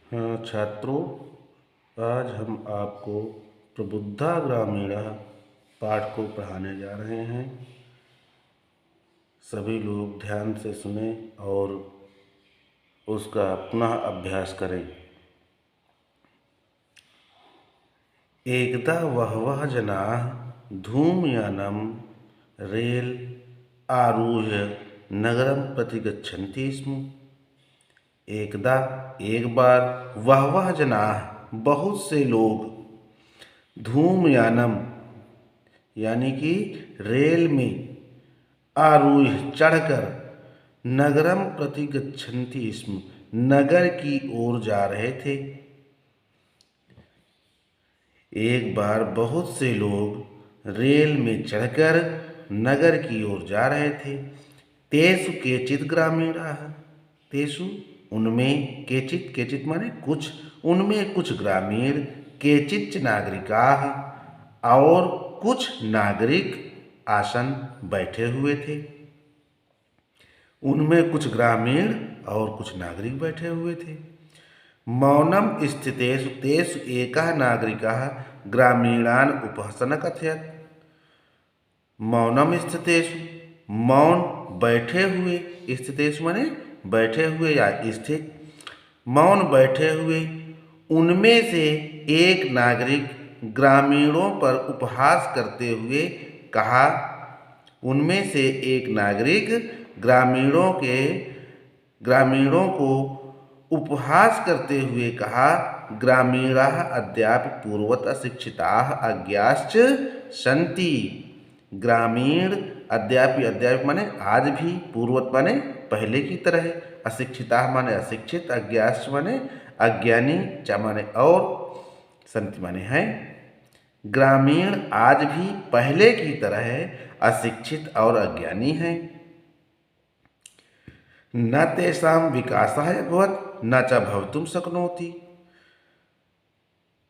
हाँ छात्रों, आज हम आपको प्रबुद्धा ग्रामीणा पाठ को पढ़ाने जा रहे हैं। सभी लोग ध्यान से सुने और उसका पुनः अभ्यास करें। एकदा बहवः जनाः धूमयानं रेल आरुह्य नगरं प्रति गच्छन्ति स्म। एकदा एक बार वह जनाः बहुत से लोग धूमयानम यानी कि रेल में आरूढ़ चढ़कर नगरम प्रति गच्छन्ति स्म नगर की ओर जा रहे थे। एक बार बहुत से लोग रेल में चढ़कर नगर की ओर जा रहे थे। तेषु केचित् ग्रामीणाः, तेषु उनमें, केचित् केचित् माने कुछ, उनमें कुछ ग्रामीण, केचित् नागरिकाः और कुछ नागरिक आसन बैठे हुए थे। उनमें कुछ ग्रामीण और कुछ नागरिक बैठे हुए थे। मौनम स्थितेषु तेषु एकः नागरिकः ग्रामीणान् उपहसन कथयत्। मौनम स्थितेषु, मौन बैठे हुए, स्थितेषु माने बैठे हुए या स्थित, मौन बैठे हुए उनमें से एक नागरिक ग्रामीणों पर उपहास करते हुए कहा। उनमें से एक नागरिक ग्रामीणों को उपहास करते हुए कहा, ग्रामीणाः अद्यापि पूर्ववत् अशिक्षिताः अज्ञाश्च सन्ति। ग्रामीण अद्यापि, अद्यापि माने आज भी, पूर्ववत् माने पहले की तरह, अशिक्षिताः माने अशिक्षित, अज्ञाश्च माने अज्ञानी, च माने और, सन्ति माने है। ग्रामीण आज भी पहले की तरह अशिक्षित और अज्ञानी हैं। न तेषां विकासः अभवत् न च भवितुं शक्नोति।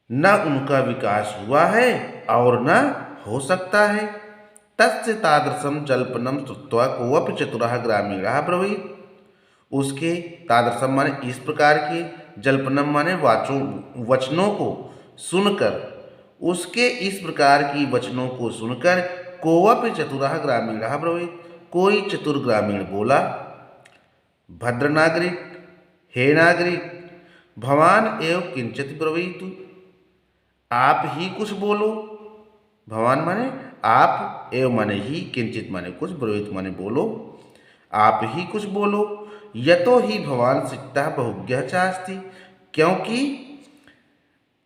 न उनका विकास हुआ है और न हो सकता है। तस्य तादृशं जल्पनं श्रुत्वा कोऽपि चतुरः ग्रामीणः ब्रवीत्। उसके तादृशम माने इस प्रकार के, जल्पनम माने वचनों को सुनकर, उसके इस प्रकार की वचनों को सुनकर कोऽपि चतुरः ग्रामीणः ब्रवीत्, कोई चतुर ग्रामीण बोला, भद्र नागरिक, हे नागरिक, भवान एव किंचित ब्रवीतु, आप ही कुछ बोलो। भवान माने आप, एव माने ही, किंचित माने कुछ, ब्रवीतु माने बोलो, आप ही कुछ बोलो। यतो ही भवान शिक्षितः बहुज्ञः चास्ति, क्योंकि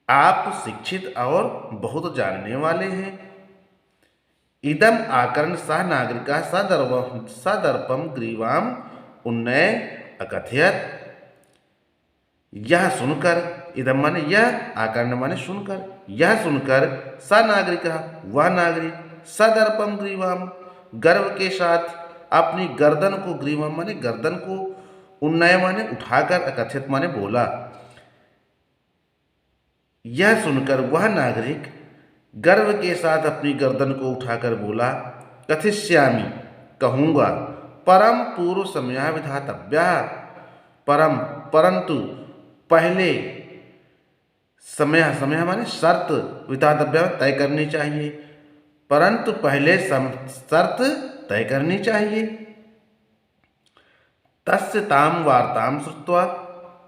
आप शिक्षित और बहुत जानने वाले हैं। इदम आकर्ण सह नागरिका सदर्पम ग्रीवाम उन्नय अकथयत। यह सुनकर, इदम माने यह, आकर्ण माने सुनकर, यह सुनकर स नागरिक, वह नागरिक, सदर्पम ग्रीवाम गर्व के साथ अपनी गर्दन को, ग्रीवम माने गर्दन को, उन्नय माने उठाकर, अकथित माने बोला। यह सुनकर वह नागरिक गर्व के साथ अपनी गर्दन को उठाकर बोला, कथिष्यामि, कहूँगा, परम पूर्व समयः विधातव्यः, परम परंतु पहले, समय, समय माने शर्त, विधातव्यः तय करनी चाहिए, परंतु पहले शर्त तय करनी चाहिए। तस्य ताम वार्ताम श्रुत्वा,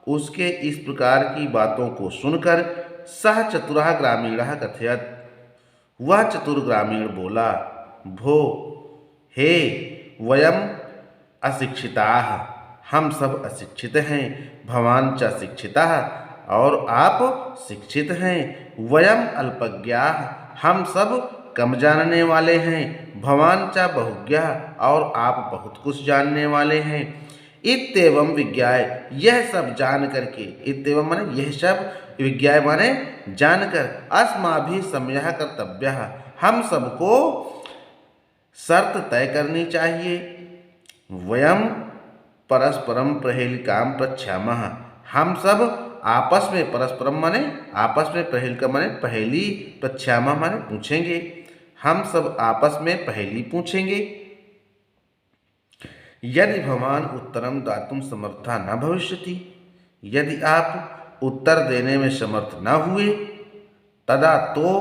उसके इस प्रकार की बातों को सुनकर सह चतुरः ग्रामीणः कथयत्, वह चतुर ग्रामीण बोला, भो, हे, वयम अशिक्षिताः, हम सब अशिक्षित हैं, भवान च शिक्षितः, और आप शिक्षित हैं, वयम अल्पज्ञाः, हम सब कम जानने वाले हैं, भवान च बहुज्ञः, और आप बहुत कुछ जानने वाले हैं। इत्येवं विज्ञाय, यह सब जान करके, इत्येवं माने यह सब, विज्ञाय माने जानकर, अस्माभिः समयः कर्तव्यः, हम सबको शर्त तय करनी चाहिए। वयम परस्परम प्रहेलिकां पृच्छामः, हम सब आपस में, परस्परम माने आपस में, प्रहेलिका माने पहेली, पृच्छामः माने पूछेंगे, हम सब आपस में पहेली पूछेंगे। यदि भवान उत्तरम दातुं समर्था न भविष्यति, यदि आप उत्तर देने में समर्थ न हुए तदा तो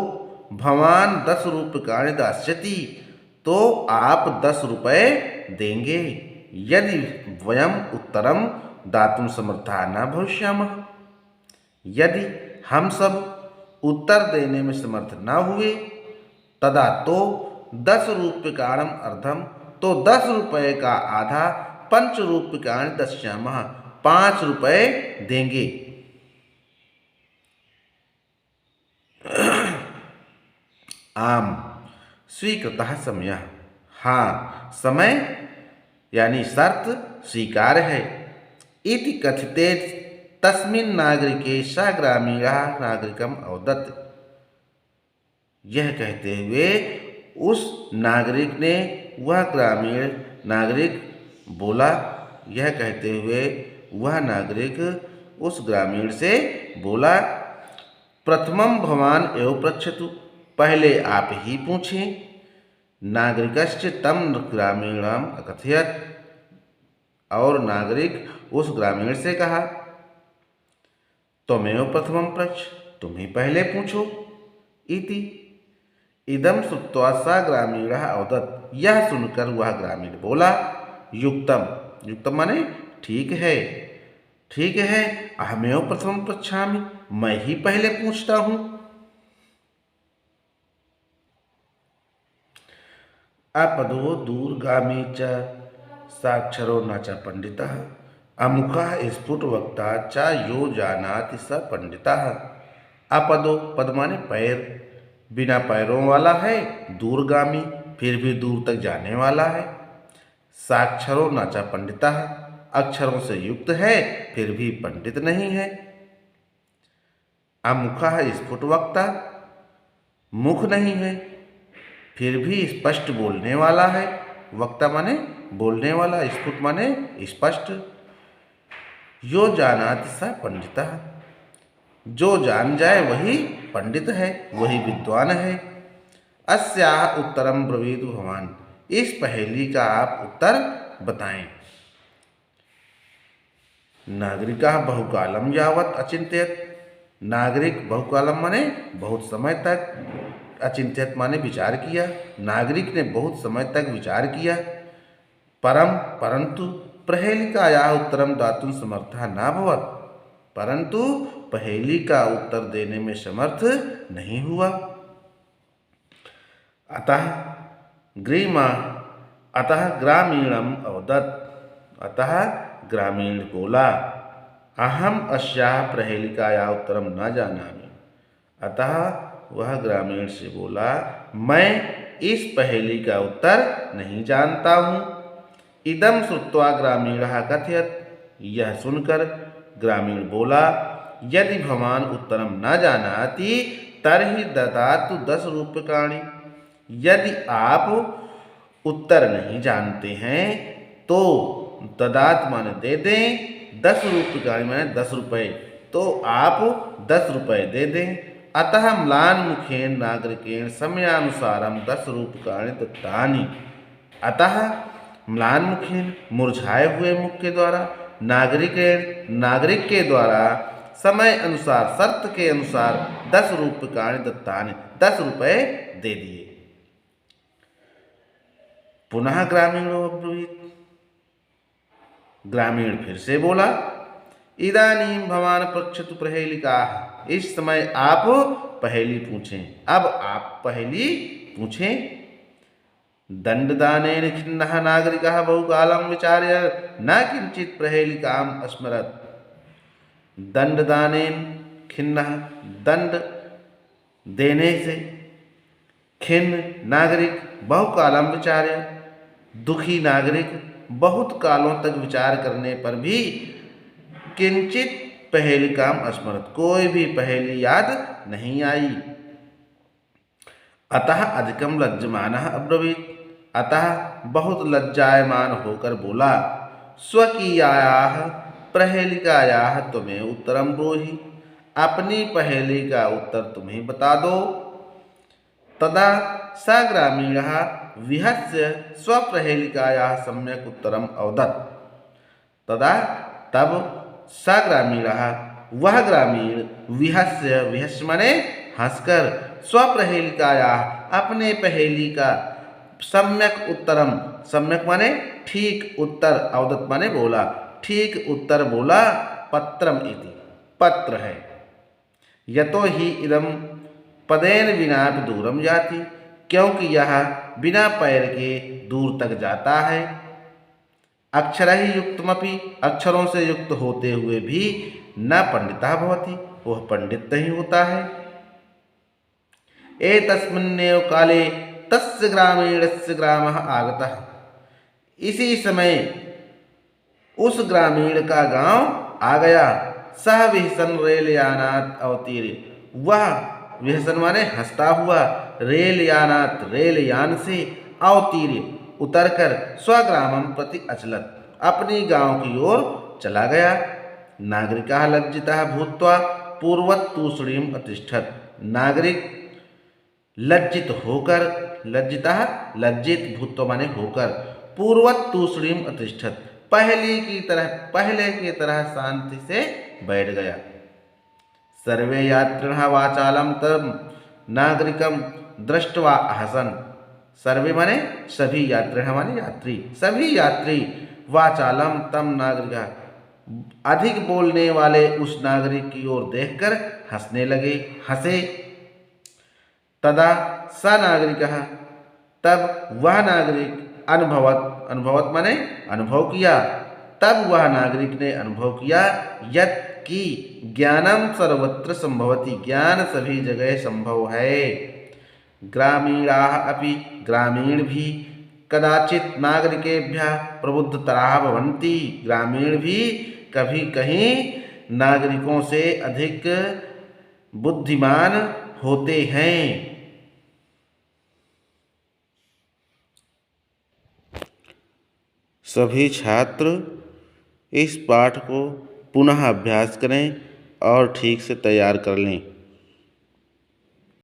भवान 10 रूप्यकाणि दास्यति, तो आप 10 रुपये देंगे। यदि वयम उत्तरम दातुं समर्था न भविष्यामः, यदि हम सब उत्तर देने में समर्थ न हुए तदा तो 10 रूप्यकाणम अर्धम, तो 10 रुपये का आधा पंच रूप्यकाणि दस्यामः, 5 रुपये देंगे। आम स्वीकृतः समयः, हाँ समय यानी शर्त स्वीकार है। इति कथिते तस्मिन् नागरिके स ग्रामीणः नागरिकम् अवदत्, यह कहते हुए उस नागरिक ने, वह ग्रामीण नागरिक बोला, यह कहते हुए वह नागरिक उस ग्रामीण से बोला, प्रथमं भवान एव पृच्छतु, पहले आप ही पूछें। नागरिकश्च तम ग्रामीणम अकथयत, और नागरिक उस ग्रामीण से कहा, त्वमेव प्रथमं पृच्छ, तुम ही पहले पूछो। इति इदम श्रुत्वा स ग्रामीणः अवदत्, यह सुनकर वह ग्रामीण बोला, युक्तम, युक्तम माने ठीक है, ठीक है, अहमेव प्रथमं पृच्छामि, मैं ही पहले पूछता हूँ। अपदो दूरगामी च साक्षरो न च पंडितः, अमुखः स्फुटवक्ता च यो जानाति स पंडितः। अपदो, पद माने पैर, बिना पैरों वाला है, दूरगामी फिर भी दूर तक जाने वाला है, साक्षरो न च पंडितः, अक्षरों से युक्त है फिर भी पंडित नहीं है। अमुखः स्फुटवक्ता, मुख नहीं है फिर भी स्पष्ट बोलने वाला है, वक्ता माने बोलने वाला, स्फुट माने स्पष्ट। यो जानाति स पंडितः, जो जान जाए वही पंडित है, वही विद्वान है। अस्याः उत्तरम ब्रवीतु भवान, इस पहेली का आप उत्तर बताएं। नागरिकः बहुकालम यावत् अचिंत्यत, नागरिक बहुकालम माने बहुत समय तक, अचिंत्यत माने विचार किया, नागरिक ने बहुत समय तक विचार किया। परंतु प्रहेलिकायाः उत्तरम दातुं समर्थः नाभवत्, परंतु पहेली का उत्तर देने में समर्थ नहीं हुआ। अतः ग्रामीणम अवदत्, अतः ग्रामीण बोला, अहम अस्याः प्रहेलिकायाः उत्तरम न जानामि, अतः वह ग्रामीण से बोला, मैं इस पहेली का उत्तर नहीं जानता हूँ। इदम श्रुत्वा ग्रामीणः कथयत्, यह सुनकर ग्रामीण बोला, यदि भवान उत्तरम न जानाति तर्हि ददातु 10 रूप्यकाणि, यदि आप उत्तर नहीं जानते हैं तो ददात माने दे दें, 10 रूप्यकाणि माने 10 रुपये, तो आप 10 रुपये दे दें। अतः म्लान मुखेन नागरिकेण समयानुसारम 10 रूप्यकाणि दत्तानि, अतः म्लान मुखेन मुरझाए हुए मुख के द्वारा, नागरिक के द्वारा समय अनुसार, शर्त के अनुसार 10 रूप्यकाणि दत्तानि, 10 रुपये दे दिए। पुनः ग्रामीणो अब्रवीत्, ग्रामीण फिर से बोला, इदानीं भवान पृच्छतु प्रहेलिकाः, इस समय आप पहेली पूछें, अब आप पहेली पूछें। दंडदानेन खिन्नः नागरिकः बहुकालं विचार्य न किंचित प्रहेलिकाम् अस्मरत्। दंडदानेन खिन्नः, दंड देने से, खिन्न नागरिक, बहुकालम विचार्य, दुखी नागरिक, बहुत कालों तक विचार करने पर भी, किंचित पहेलिकाम अस्मरत, कोई भी पहेली याद नहीं आई। अतः अधिकम लज्जमानः अब्रवीत्, अतः बहुत लज्जायमान होकर बोला, स्वकीयायाः प्रहेलिकायाः तुम्हें उत्तरम ब्रूहि, अपनी पहेली का उत्तर तुम्हें बता दो। तदा स ग्रामीणः विहस्य स्वप्रहेलिकायाः सम्यक् उत्तरम अवदत्, तदा तब स ग्रामीणः, वह ग्रामीण विहस्य, विहस्य माने हंसकर, स्वप्रहेलिकाया अपने पहेली का सम्यक उत्तरम, सम्यक माने ठीक उत्तर, अवदत माने बोला, ठीक उत्तर बोला, पत्रम इति, पत्र है। यतो ही इदम पदेन विना दूरम जाति, क्योंकि यह बिना पैर के दूर तक जाता है। अक्षर ही युक्तमपि, अक्षरों से युक्त होते हुए भी न पंडिता भवति, वह पंडित नहीं होता है। एतस्मिन्नेव काले तस्य ग्रामीणस्य ग्रामः आगतः, इसी समय उस ग्रामीण का गांव आ गया। सह विहसन रेलयानात् अवतीर्य, वह विहसन माने हंसता हुआ, रेलयानात् रेलयान से, अवतीर्य उतरकर, स्वग्रामं प्रति अचलत, अपनी गांव की ओर चला गया। नागरिकाः लज्जिताः भूत्वा पूर्ववत् तूष्णीम् अतिष्ठत्, नागरिक लज्जित होकर, लज्जिताः लज्जित, भूत्वा माने होकर, पूर्ववत् तूष्णीम् अतिष्ठत् पहले की तरह शांति से बैठ गया। सर्वे यात्रिणः वाचालं तम नागरिकं दृष्ट्वा हसन, सर्वे माने सभी, यात्रिणः माने यात्री, सभी यात्री, वाचालम तम नागरिक अधिक बोलने वाले उस नागरिक की ओर देखकर हंसने लगे, हंसे। तदा स नागरिकः, तब वह नागरिक, अनुभवत, अनुभवत माने अनुभव किया, तब वह नागरिक ने अनुभव किया, यत् कि ज्ञानम सर्वत्र संभवति, ज्ञान सभी जगह संभव है। ग्रामीणाः अपि, ग्रामीण भी, कदाचित नागरिकेभ्यः प्रबुद्धतराः भवन्ति, ग्रामीण भी कभी कहीं नागरिकों से अधिक बुद्धिमान होते हैं। सभी छात्र इस पाठ को पुनः अभ्यास करें और ठीक से तैयार कर लें।